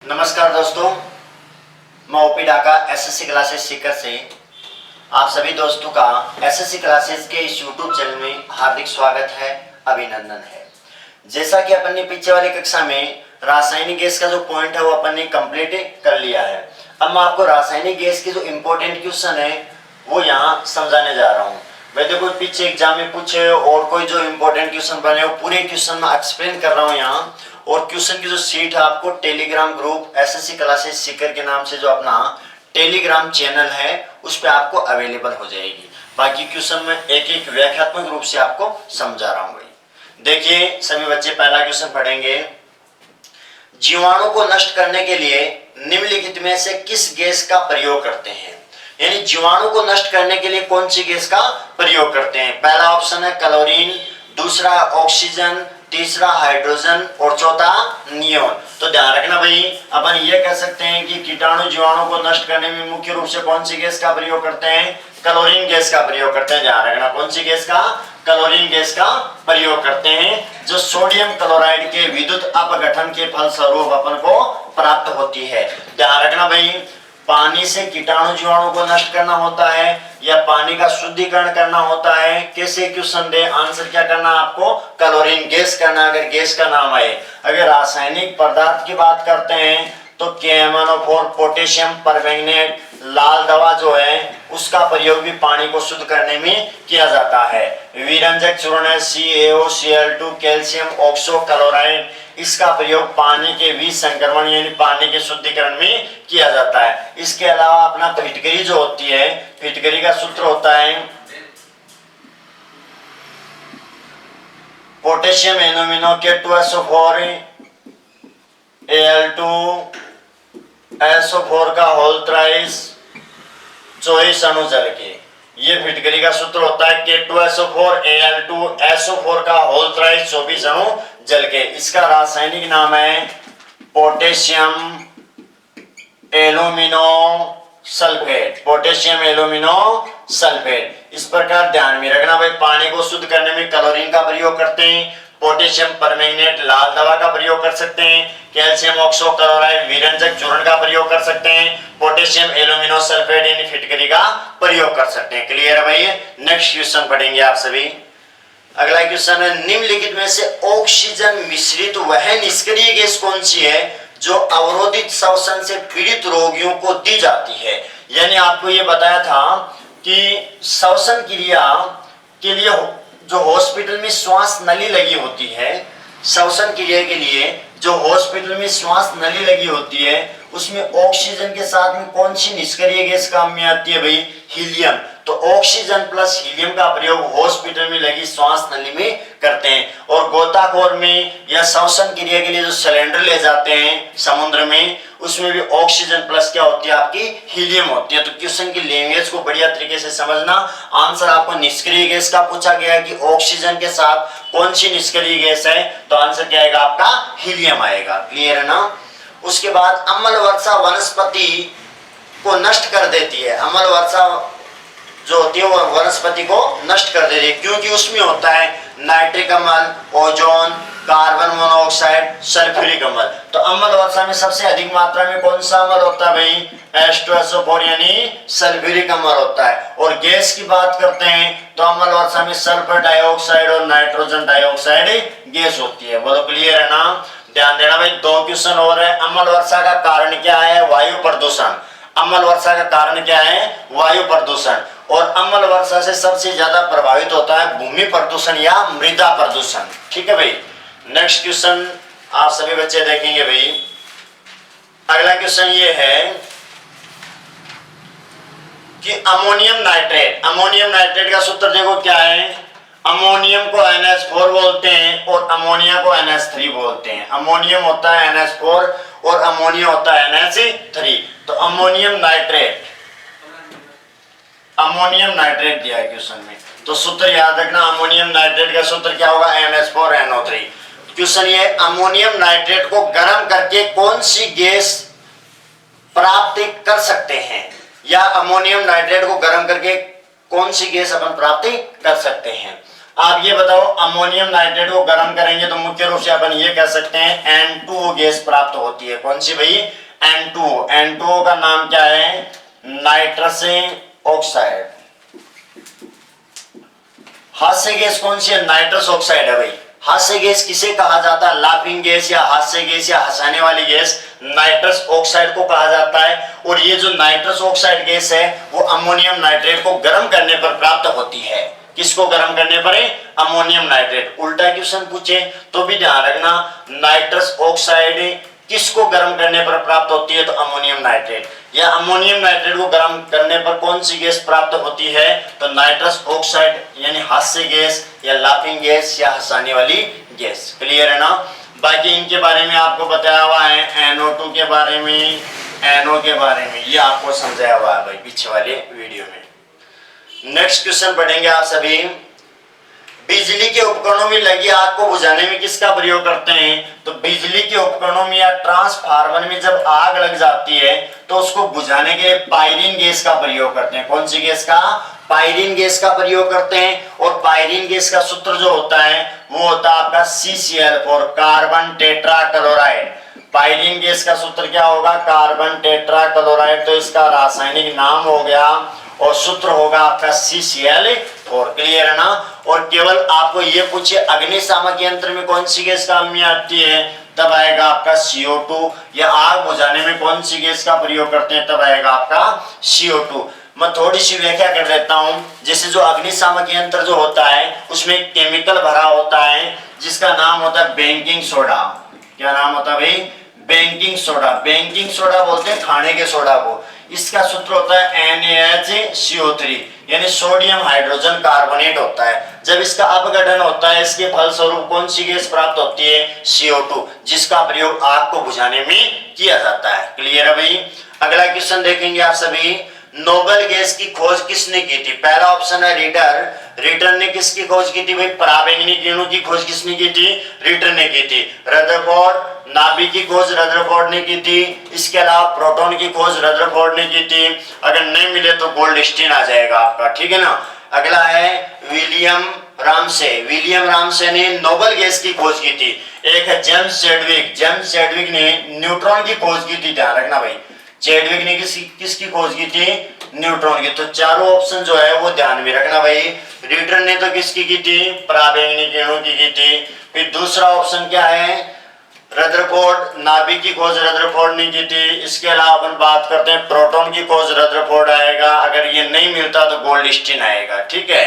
नमस्कार दोस्तों, मैं ओपी डाका एसएससी क्लासेस सीकर से आप सभी दोस्तों का एसएससी क्लासेस के इस यूट्यूब चैनल में हार्दिक स्वागत है, अभिनंदन है। जैसा कि अपन ने पीछे वाली कक्षा में रासायनिक गैस का जो पॉइंट है वो अपन ने कंप्लीट कर लिया है। अब मैं आपको रासायनिक गैस की जो इम्पोर्टेंट क्वेश्चन है वो यहाँ समझाने जा रहा हूँ। मैं देखो पीछे एग्जाम में पूछे और कोई जो इम्पोर्टेंट क्वेश्चन बने वो पूरे क्वेश्चन में एक्सप्लेन कर रहा हूँ यहाँ। और क्वेश्चन की जो सीट है आपको Telegram group SSC classes Sikar के नाम से जो अपना टेलीग्राम चैनल है उस पर आपको अवेलेबल हो जाएगी। बाकी क्वेश्चन में एक एक व्याख्यात्मक रूप से आपको समझा रहा हूँ। देखिए सभी बच्चे, पहला क्वेश्चन पढ़ेंगे। जीवाणु को नष्ट करने के लिए निम्नलिखित में से किस गैस का प्रयोग करते हैं? यानी जीवाणु को नष्ट करने के लिए कौन सी गैस का प्रयोग करते हैं? पहला ऑप्शन है क्लोरीन, दूसरा ऑक्सीजन, तीसरा हाइड्रोजन और चौथा नियोन। तो ध्यान रखना भाई, अपन ये कह सकते हैं कि कीटाणु जीवाणु को नष्ट करने में मुख्य रूप से कौन सी गैस का प्रयोग करते हैं? क्लोरीन गैस का प्रयोग करते हैं। ध्यान रखना, कौन सी गैस का? क्लोरीन गैस का प्रयोग करते हैं, जो सोडियम क्लोराइड के विद्युत अपघटन के फलस्वरूप अपन को प्राप्त होती है। ध्यान रखना भाई, पानी से कीटाणु जीवाणु को नष्ट करना होता है या पानी का शुद्धिकरण करना होता है, कैसे क्वेश्चन दे आंसर क्या करना आपको? क्लोरीन गैस करना अगर गैस का नाम आए। अगर रासायनिक पदार्थ की बात करते हैं तो KMnO4 पोटेशियम परमैंगनेट लाल दवा जो है उसका प्रयोग भी पानी को शुद्ध करने में किया जाता है। विरंजक चूर्ण है CaOCl2 कैल्शियम ऑक्सोक्लोराइड, इसका प्रयोग पानी के विसंक्रमण यानी पानी के शुद्धिकरण में किया जाता है। इसके अलावा अपना फिटकरी जो होती है, फिटकरी का सूत्र होता है पोटेशियम एल्यूमिनो के 2SO4 Al2 SO4 का होल थ्राइस 24 अणु जल के। ये फिटकरी का सूत्र होता है K2SO4 Al2 SO4 का होल थ्राइस 24 अणु जल के। इसका रासायनिक नाम है potassium alumino sulphate, potassium alumino sulphate. इस प्रकार ध्यान में रखना भाई, पानी को शुद्ध करने में क्लोरीन का प्रयोग करते हैं, पोटेशियम परमैंगनेट लाल दवा का प्रयोग कर सकते हैं, कैल्शियम ऑक्सोक्लोराइड विरंजक चूर्ण का प्रयोग कर सकते हैं, पोटेशियम एल्यूमिनो सल्फेट यानी फिटकरी का प्रयोग कर सकते हैं। क्लियर है भाई? नेक्स्ट क्वेश्चन पढ़ेंगे आप सभी। अगला क्वेश्चन है, निम्नलिखित में से ऑक्सीजन मिश्रित वह निष्क्रिय गैस कौन सी है जो अवरोधित श्वसन से पीड़ित रोगियों को दी जाती है? यानी आपको ये बताया था कि श्वसन क्रिया के लिए जो हॉस्पिटल में श्वास नली लगी होती है, श्वसन क्रिया के लिए जो हॉस्पिटल में श्वास नली लगी होती है उसमें ऑक्सीजन के साथ में कौन सी निष्क्रिय गैस काम में आती है भाई? हीलियम। तो ऑक्सीजन प्लस हीलियम का प्रयोग हॉस्पिटल में लगी श्वास नली में करते हैं। और गोताखोर में या श्वसन क्रिया के लिए जो सिलेंडर ले जाते हैं समुद्र में उसमें भी ऑक्सीजन प्लस क्या होती है? आपकी हीलियम होती है। तो क्वेश्चन की लैंग्वेज को बढ़िया तरीके से समझना। आंसर आपको निष्क्रिय गैस का पूछा गया है कि ऑक्सीजन के साथ कौन सी निष्क्रिय गैस है, तो आंसर क्या आएगा? आपका हीलियम आएगा। क्लियर है ना? उसके बाद अम्ल वर्षा वनस्पति को नष्ट कर देती है। अम्ल वर्षा जो होती है वो वनस्पति को नष्ट कर देती है क्योंकि उसमें होता है नाइट्रिक अम्ल, ओजोन, कार्बन मोनोऑक्साइड, सल्फ्यूरिक अम्ल। तो अम्ल वर्षा में सबसे अधिक मात्रा में कौन सा अम्ल होता है भाई? H2SO4 यानी सल्फ्यूरिक अम्ल होता है। और गैस की बात करते हैं तो अम्ल वर्षा में सल्फर डाइऑक्साइड और नाइट्रोजन डाइऑक्साइड गैस होती है। बोलो क्लियर है ना? ध्यान देना भाई, दो क्वेश्चन और है। अम्ल वर्षा का कारण क्या है? वायु प्रदूषण। अम्ल वर्षा का कारण क्या है? वायु प्रदूषण। और अम्ल वर्षा से सबसे ज्यादा प्रभावित होता है भूमि प्रदूषण या मृदा प्रदूषण। ठीक है भाई? नेक्स्ट क्वेश्चन आप सभी बच्चे देखेंगे भाई। अगला क्वेश्चन ये है कि अमोनियम नाइट्रेट, अमोनियम नाइट्रेट का सूत्र देखो क्या है? अमोनियम को NH4 बोलते हैं और अमोनिया को NH3 बोलते हैं। अमोनियम होता है NH4 और अमोनिया होता है NH3। तो अमोनियम नाइट्रेट, अमोनियम नाइट्रेट दिया है क्वेश्चन में, तो सूत्र याद रखना। अमोनियम नाइट्रेट का सूत्र क्या होगा? NH4NO3। क्वेश्चन ये, अमोनियम नाइट्रेट को गर्म करके कौन सी गैस प्राप्त कर सकते हैं? या अमोनियम नाइट्रेट को गर्म करके कौन सी गैस अपन प्राप्त कर सकते हैं? आप ये बताओ, अमोनियम नाइट्रेट को गर्म करेंगे तो मुख्य रूप से अपन ये कह सकते हैं N2O गैस प्राप्त होती है। कौन सी भाई? N2O। N2O का नाम क्या है? Nitrous oxide. हास्य गैस कौन सी है? नाइट्रस ऑक्साइड है भाई। हास्य गैस किसे कहा जाता है? लाफिंग गैस या हास्य गैस या हंसाने वाली गैस नाइट्रस ऑक्साइड को कहा जाता है। और ये जो नाइट्रस ऑक्साइड गैस है वो अमोनियम नाइट्रेट को गर्म करने पर प्राप्त होती है। किसको गर्म करने पर? Ammonium nitrate. उल्टा क्वेश्चन पूछे तो भी ध्यान रखना, नाइट्रस ऑक्साइड किसको गर्म करने पर प्राप्त होती है? तो अमोनियम नाइट्रेट। या अमोनियम नाइट्रेट को गर्म करने पर कौन सी गैस प्राप्त होती है? तो नाइट्रस ऑक्साइड यानी हास्य गैस या लाफिंग गैस या हंसाने वाली गैस। क्लियर है ना? बाकी इनके बारे में आपको बताया हुआ है, NO2 के बारे में, NO के बारे में, ये आपको समझाया हुआ है भाई पीछे वाले वीडियो में। नेक्स्ट क्वेश्चन पढ़ेंगे आप सभी। बिजली के उपकरणों में लगी आग को बुझाने में किसका प्रयोग करते हैं? तो बिजली के उपकरणों में या ट्रांसफार्मर में जब आग लग जाती है तो उसको बुझाने के लिए पायरीन गैस का प्रयोग करते हैं। कौन सी गैस का? पायरीन गैस का प्रयोग करते हैं। और पायरीन गैस का सूत्र जो होता है वो होता है आपका CCl4, carbon tetra chloride. Pyrene gas का सूत्र क्या होगा? Carbon tetra chloride. तो इसका रासायनिक नाम हो गया और सूत्र होगा आपका CCl4। क्लियर है ना? और केवल आपको ये पूछे अग्निशामक यंत्र में कौन सी गैस काम में आती है, तब आएगा आपका CO2। या आग बुझाने में कौन सी गैस का प्रयोग करते हैं, तब आएगा आपका CO2। मैं थोड़ी सी व्याख्या कर देता हूं। जैसे जो अग्निशामक यंत्र जो होता है उसमें केमिकल भरा होता है जिसका नाम होता है बेकिंग सोडा। क्या नाम होता है भाई? Baking soda. बेकिंग सोडा बोलते हैं खाने के सोडा को। इसका सूत्र होता है NaHCO3 यानी सोडियम हाइड्रोजन कार्बोनेट होता है। जब इसका अपघटन होता है इसके फलस्वरूप कौन सी गैस प्राप्त होती है? CO2, जिसका प्रयोग आग को बुझाने में किया जाता है। क्लियर है भाई? अगला क्वेश्चन देखेंगे आप सभी। नोबेल गैस की खोज किसने की थी? पहला ऑप्शन है रीटर। रीटर ने किसकी खोज की थी भाई? पराबैंगनी किरणों की खोज किसने की थी? रीटर ने की थी। रदरफोर्ड, नाभिक की खोज रदरफोर्ड ने की थी। इसके अलावा प्रोटॉन की खोज रदरफोर्ड ने की थी। अगर नहीं मिले तो गोल्डस्टीन आ जाएगा आपका। ठीक है ना? अगला है विलियम रामसे। विलियम रामसे ने नोबेल गैस की खोज की थी। एक है जेम्स चैडविक। जेम्स चैडविक ने न्यूट्रॉन की खोज की थी। ध्यान रखना भाई, चैडविक ने किसकी खोज की थी? न्यूट्रॉन की। तो चारों ऑप्शन जो है वो ध्यान में रखना भाई। रीटर ने तो किसकी की थी? पराबैंगनी किरणों की थी। फिर दूसरा ऑप्शन क्या है? रदरफोर्ड, नाभिक की खोज रदरफोर्ड ने की थी। इसके अलावा अपन बात करते हैं प्रोटॉन की खोज रदरफोर्ड आएगा। अगर ये नहीं मिलता तो गोल्डस्टीन आएगा। ठीक है?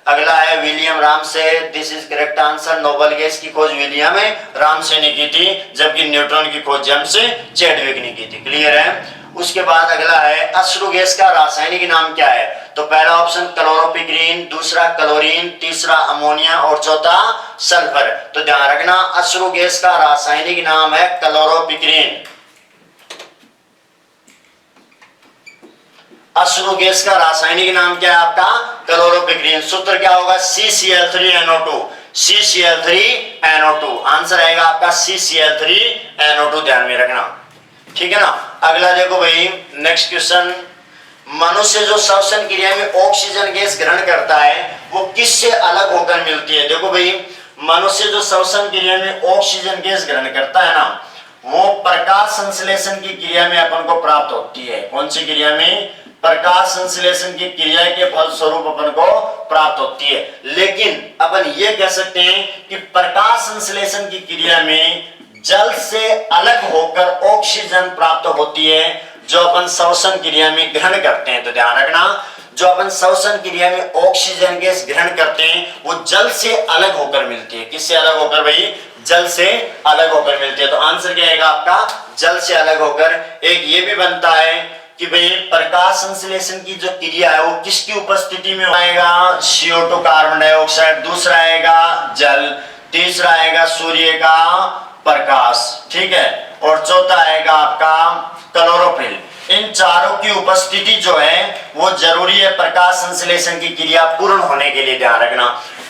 अगला है William Ramsay. This is correct answer. Noble gas की खोज विलियम रामसे ने की थी जबकि न्यूट्रॉन की खोज जेम्स चैडविक ने की थी। क्लियर है? उसके बाद अगला है अश्रु गैस का रासायनिक नाम क्या है? तो पहला ऑप्शन क्लोरोपिक्रीन, दूसरा क्लोरीन, तीसरा अमोनिया और चौथा सल्फर। तो ध्यान रखना अश्रु गैस का रासायनिक नाम है क्लोरोपिक्रीन। अश्रु गैस का रासायनिक नाम क्या है आपका? क्लोरोपिक्रीन। सूत्र क्या होगा? CCl3NO2। CCl3NO2 आंसर आएगा आपका CCl3NO2। ध्यान में रखना। ठीक है ना? अगला देखो भाई, नेक्स्ट क्वेश्चन। मनुष्य जो श्वसन क्रिया में ऑक्सीजन गैस ग्रहण करता है वो किससे अलग होकर मिलती है? देखो भाई, मनुष्य जो श्वसन क्रिया में ऑक्सीजन गैस ग्रहण करता है ना वो प्रकाश संश्लेषण की क्रिया में अपन को प्राप्त होती है। कौन सी क्रिया में? प्रकाश संश्लेषण की क्रिया के फलस्वरूप अपन को प्राप्त होती है। लेकिन अपन ये कह सकते हैं कि प्रकाश संश्लेषण की क्रिया में जल से अलग होकर ऑक्सीजन प्राप्त होती है जो अपन श्वसन क्रिया में ग्रहण करते हैं। तो ध्यान रखना, जो अपन श्वसन क्रिया में ऑक्सीजन गैस ग्रहण करते हैं वो जल से अलग होकर मिलती है। किससे अलग होकर भाई? जल से अलग होकर मिलती है। तो आंसर क्या आएगा आपका? जल से अलग होकर। एक ये भी बनता है कि भाई प्रकाश संश्लेषण की जो क्रिया है वो किसकी उपस्थिति में आएगा? CO2 carbon dioxide. दूसरा आएगा जल। तीसरा आएगा सूर्य का प्रकाश। ठीक है? और चौथा आएगा आपका क्लोरोफिल। इन चारों की उपस्थिति जो है वो जरूरी है प्रकाश संश्लेषण की क्रिया पूर्ण होने के लिए। ध्यान रखना।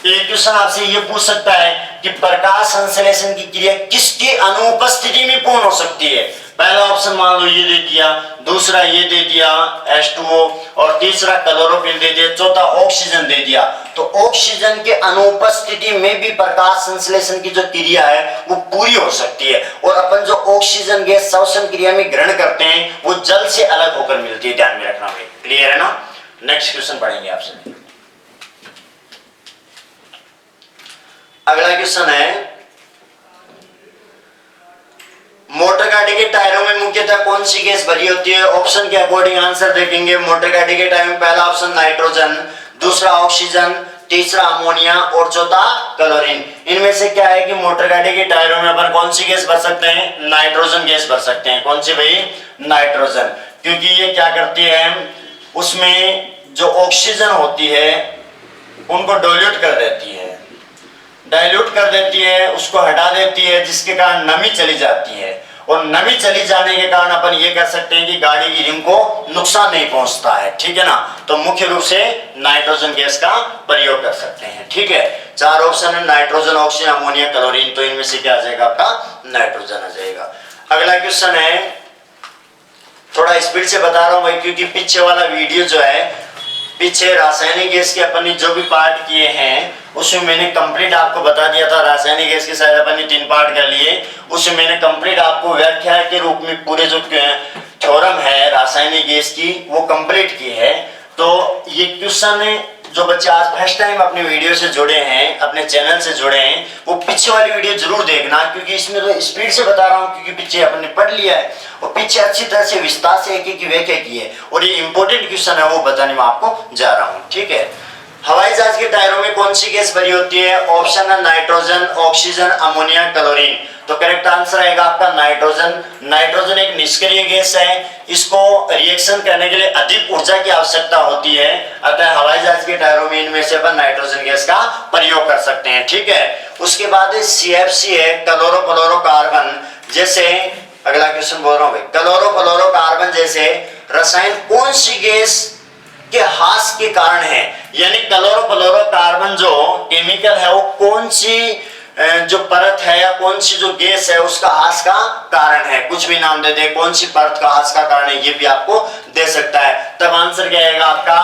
एक क्वेश्चन आपसे ये पूछ सकता है कि प्रकाश संश्लेषण की क्रिया किसकी अनुपस्थिति में पूर्ण हो सकती है? पहला ऑप्शन मान लो ये दे दिया, दूसरा ये दे दिया H2O, और तीसरा क्लोरोफिल दे दिया, चौथा ऑक्सीजन दे दिया। तो ऑक्सीजन के अनुपस्थिति में भी प्रकाश संश्लेषण की जो क्रिया है वो पूरी हो सकती है, और अपन जो ऑक्सीजन गैस श्वसन क्रिया में ग्रहण करते हैं वो जल से अलग होकर मिलती है, ध्यान में रखना भाई। क्लियर है ना? नेक्स्ट क्वेश्चन पढ़ेंगे आपसे। अगला क्वेश्चन है, मोटर गाड़ी के टायरों में मुख्यतः कौन सी गैस भरी होती है? ऑप्शन के अकॉर्डिंग आंसर देखेंगे। मोटर गाड़ी के टायर में पहला ऑप्शन नाइट्रोजन, दूसरा ऑक्सीजन, तीसरा अमोनिया और चौथा क्लोरीन। इनमें से क्या है कि मोटर गाड़ी के टायरों में अपन कौन सी गैस भर सकते हैं? नाइट्रोजन गैस भर सकते हैं। कौन सी भाई? नाइट्रोजन, क्योंकि ये क्या करती है, उसमें जो ऑक्सीजन होती है उनको डाइल्यूट कर देती है, उसको हटा देती है, जिसके कारण नमी चली जाती है, और नमी चली जाने के कारण अपन ये कह सकते हैं कि गाड़ी की रिम को नुकसान नहीं पहुंचता है। ठीक है ना? तो मुख्य रूप से नाइट्रोजन गैस का प्रयोग कर सकते हैं। ठीक है, चार ऑप्शन है, नाइट्रोजन, ऑक्सीजन, अमोनिया, क्लोरीन। तो इनमें से क्या आ जाएगा? आपका नाइट्रोजन आ जाएगा। अगला क्वेश्चन है, थोड़ा स्पीड से बता रहा हूं भाई, क्योंकि पीछे वाला वीडियो जो है, पीछे रासायनिक गैस के अपन ने जो भी पार्ट किए हैं उसमें मैंने कंप्लीट आपको बता दिया था। रासायनिक गैस के शायद अपन ने 3 पार्ट कर लिए, उसमें मैंने कंप्लीट आपको व्याख्या के रूप में पूरे जो थ्योरम है रासायनिक गैस की वो कंप्लीट की है। तो ये क्वेश्चन जो बच्चे आज फर्स्ट टाइम अपने वीडियो से जुड़े हैं, अपने चैनल से जुड़े हैं, वो पीछे वाली वीडियो जरूर देखना, क्योंकि इसमें तो स्पीड से बता रहा हूँ, क्योंकि पीछे अपन ने पढ़ लिया है और पीछे अच्छी तरह से विस्तार से एक एक व्याख्या की है, और ये इंपॉर्टेंट क्वेश्चन है वो बताने में आपको जा रहा हूँ। ठीक है, हवाई जहाज के टायरों में कौन सी गैस भरी होती है? ऑप्शन है नाइट्रोजन, ऑक्सीजन, अमोनिया, क्लोरीन। तो करेक्ट आंसर आएगा आपका नाइट्रोजन। नाइट्रोजन एक निष्क्रिय गैस है, इसको रिएक्शन करने के लिए अधिक ऊर्जा की आवश्यकता होती है, अतः हवाई जहाज के टायरों में इनमें से अपन नाइट्रोजन गैस का प्रयोग कर सकते हैं। ठीक है, उसके बाद CFC है, क्लोरोफ्लोरोकार्बन। जैसे अगला क्वेश्चन बोल रहा हूं भाई, क्लोरोफ्लोरोकार्बन जैसे रसायन कौन सी गैस के ह्रास के कारण है? यानी क्लोरोफ्लोरोकार्बन जो केमिकल है वो कौन सी जो परत है या कौन सी जो गैस है उसका ह्रास का कारण है? कुछ भी नाम दे दे, कौन सी परत का ह्रास का कारण है, ये भी आपको दे सकता है। तब आंसर क्या आएगा आपका?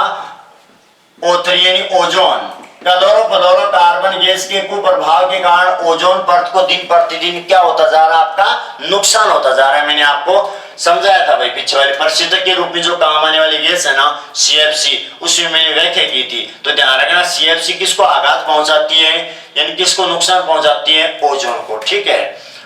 O3 यानी ओजोन। क्लोरोफ्लोरोकार्बन गैस के कुप्रभाव के कारण ओजोन परत को दिन प्रतिदिन क्या होता जा रहा है? आपका नुकसान होता जा रहा है। मैंने आपको समझाया था भाई पीछे वाले प्रशीतक के रूप में जो काम आने वाली गैस है ना CFC, उसमें मैंने व्याख्या की थी। तो ध्यान रखना, CFC किसको आघात पहुंचाती है, यानी किसको नुकसान पहुंचाती है? ओजोन को। ठीक है,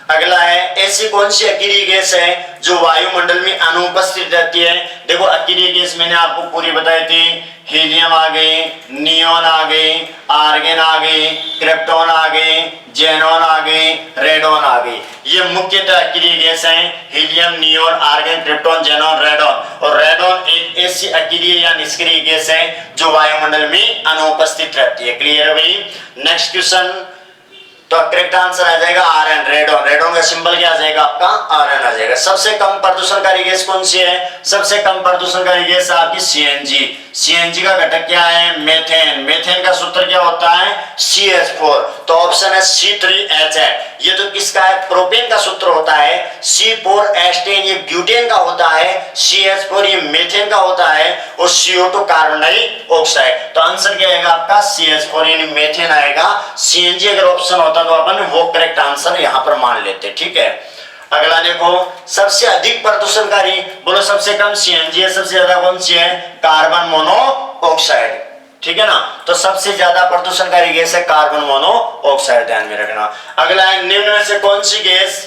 अगला है, ऐसी कौन सी अकेली गैस है जो वायुमंडल में अनुपस्थित रहती है? देखो अकेली गैस मैंने आपको पूरी बताई थी, हीलियम आ गई, नियोन आ गई, आर्गन आ गई, क्रिप्टॉन आ गई, जेनॉन आ गई, रेडॉन आ गई। ये मुख्यतः अकेली गैस हैं, helium, neon, argon, krypton, xenon, radon. और रेडॉन एक ऐसी अकेली या निष्क्रिय गैस है जो वायुमंडल में अनुपस्थित रहती है। क्लियर है भाई? नेक्स्ट क्वेश्चन, तो करेक्ट आंसर आ जाएगा Rn, रेडॉन। रेडॉन का सिंबल क्या आ जाएगा? आपका Rn आ जाएगा। सबसे कम प्रदूषणकारी गैस कौन सी है? सबसे कम प्रदूषणकारी गैस आपकी CNG। CNG का घटक क्या है? मेथेन। मेथेन का सूत्र क्या होता है? CH4। तो ऑप्शन है C3H। ये तो किसका है? प्रोपेन का सूत्र होता है। C4H10 ये ब्यूटेन का होता है, CH4 ये मेथेन का होता है, और CO2 कार्बन डाइऑक्साइड। तो आंसर क्या आएगा आपका? CH4 यानी मेथेन आएगा। CNG अगर ऑप्शन होता तो अपन वो करेक्ट आंसर यहां पर मान लेते। ठीक है, अगला देखो, सबसे अधिक प्रदूषणकारी, बोलो सबसे कम CNG है, सबसे ज्यादा कौन सी है? Carbon monoxide. ठीक है ना? तो सबसे ज्यादा प्रदूषणकारी गैस है कार्बन मोनोऑक्साइड, ध्यान में रखना। अगला है, निम्न में से कौन सी गैस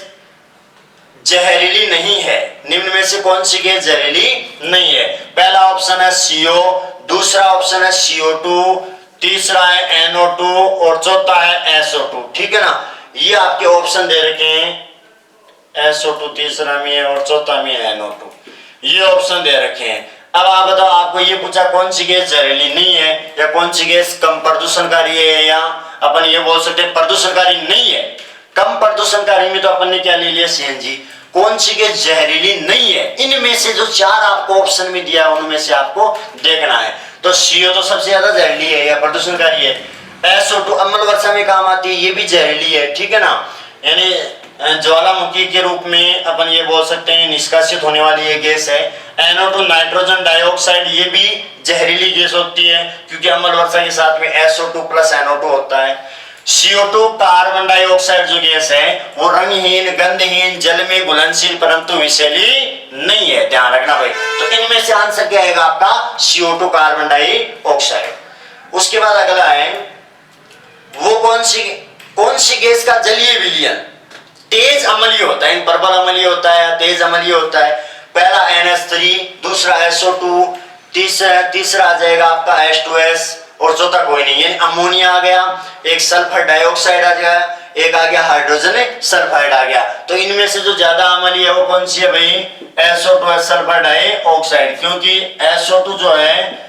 जहरीली नहीं है? निम्न में से कौन सी गैस जहरीली नहीं है? पहला ऑप्शन है CO, दूसरा ऑप्शन है CO2, तीसरा है NO2 और चौथा है SO2। ठीक है ना? ये आपके ऑप्शन दे रखे हैं, SO2 तीसरा में है और चौथा में है NO2, ये ऑप्शन दे रखे हैं। अब आप बताओ, आपको ये पूछा कौन सी गैस जहरीली नहीं है या कौन सी गैस कम प्रदूषणकारी है, या अपन ये बोल सकते हैं प्रदूषणकारी नहीं है। कम प्रदूषणकारी में तो अपन ने क्या ले लिया? CNG। कौन सी गैस जहरीली नहीं है? इनमें से जो 4 आपको ऑप्शन में दिया उनमें से आपको देखना है। तो CO तो सबसे ज्यादा जहरीली है या प्रदूषणकारी है। SO2 अम्ल वर्षा में काम आती है, ये भी जहरीली है। ठीक है ना? यानी ज्वालामुखी के रूप में अपन ये बोल सकते हैं निष्कासित होने वाली ये गैस है। NO2 नाइट्रोजन डाइऑक्साइड, ये भी जहरीली गैस होती है क्योंकि अम्ल वर्षा के साथ में SO2 प्लस NO2 होता है। CO2 कार्बन डाइऑक्साइड जो गैस है वो रंगहीन, गंधहीन, जल में घुलनशील परंतु विषैली नहीं है, ध्यान रखना भाई। तो इनमें से आंसर क्या आएगा आपका CO2 कार्बन डाइऑक्साइड। उसके बाद अगला है वो कौन सी गैस का जलीय विलयन तेज अम्लीय होता है, इन प्रबल अम्लीय होता है या तेज अम्लीय होता है। पहला NH3, दूसरा SO2, तीसरा आ जाएगा आपका H2S और चौथा कोई नहीं, यानी अमोनिया आ गया, एक सल्फर डाइऑक्साइड आ गया, एक आ गया हाइड्रोजन सल्फाइड आ गया। तो इनमें से जो ज्यादा अम्लीय है वो कौन सी है भाई? SO2 सल्फर डाइऑक्साइड, क्योंकि SO2 जो है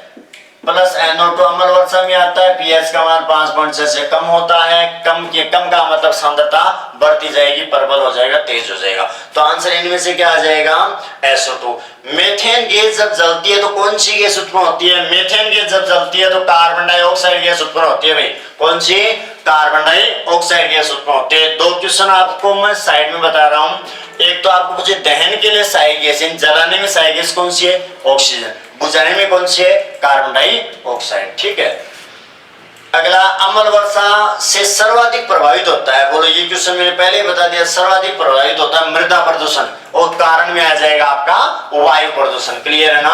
प्लस NO2 अम्ल वर्षा में आता है, pH का मान 5.6 से कम होता है। कम का मतलब सांद्रता बढ़ती जाएगी, प्रबल हो जाएगा, तेज हो जाएगा। तो आंसर इनमें से क्या आ जाएगा? SO2। मीथेन गैस जब जलती है तो कौन सी गैस उत्पन्न होती है? मीथेन गैस जब जलती है तो कार्बन डाइऑक्साइड गैस उत्पन्न होती है भाई। कौन सी? कार्बन डाइऑक्साइड गैस उत्पन्न होती है। दो क्वेश्चन आपको मैं साइड में बता रहा हूँ। एक तो आपको मुझे दहन के लिए सहायक गैस, जलाने में सहायक गैस कौन सी है? ऑक्सीजन। बुझाने में कौन सी है? Carbon dioxide. ठीक है। अगला, अम्ल वर्षा से सर्वाधिक प्रभावित होता है, बोलो ये क्वेश्चन मैंने पहले ही बता दिया, सर्वाधिक प्रभावित होता है मृदा प्रदूषण, और कारण में आ जाएगा आपका वायु प्रदूषण। क्लियर है ना?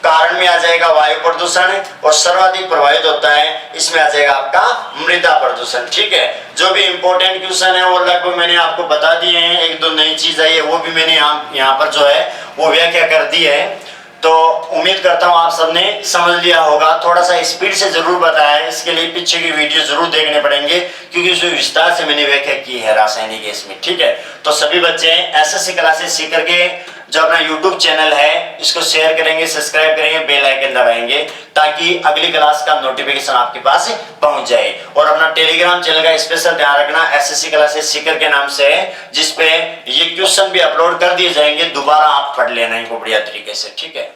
कारण में आ जाएगा वायु प्रदूषण और सर्वाधिक प्रभावित होता है, इसमें आ जाएगा आपका मृदा प्रदूषण। ठीक है। जो भी इंपॉर्टेंट क्वेश्चन है वो लगभग मैंने आपको बता दिए हैं। एक दो नई चीज आई है वो भी मैंने यहाँ पर जो है वो व्याख्या कर दी है। तो उम्मीद करता हूँ आप सबने समझ लिया होगा। थोड़ा सा स्पीड से जरूर बताया है, इसके लिए पीछे की वीडियो जरूर देखने पड़ेंगे क्योंकि उसमें विस्तार से मैंने व्याख्या की है रासायनिक गैस में। ठीक है। तो सभी बच्चे SSC क्लासेस सीख करके जो अपना YouTube चैनल है इसको शेयर करेंगे, सब्सक्राइब करेंगे, बेल आइकन दबाएंगे ताकि अगली क्लास का नोटिफिकेशन आपके पास पहुंच जाए। और अपना टेलीग्राम चैनल का स्पेशल ध्यान रखना, SSC क्लासेस सीकर के नाम से, जिसपे ये क्वेश्चन भी अपलोड कर दिए जाएंगे, दोबारा आप पढ़ लेना इनको बढ़िया तरीके से। ठीक है।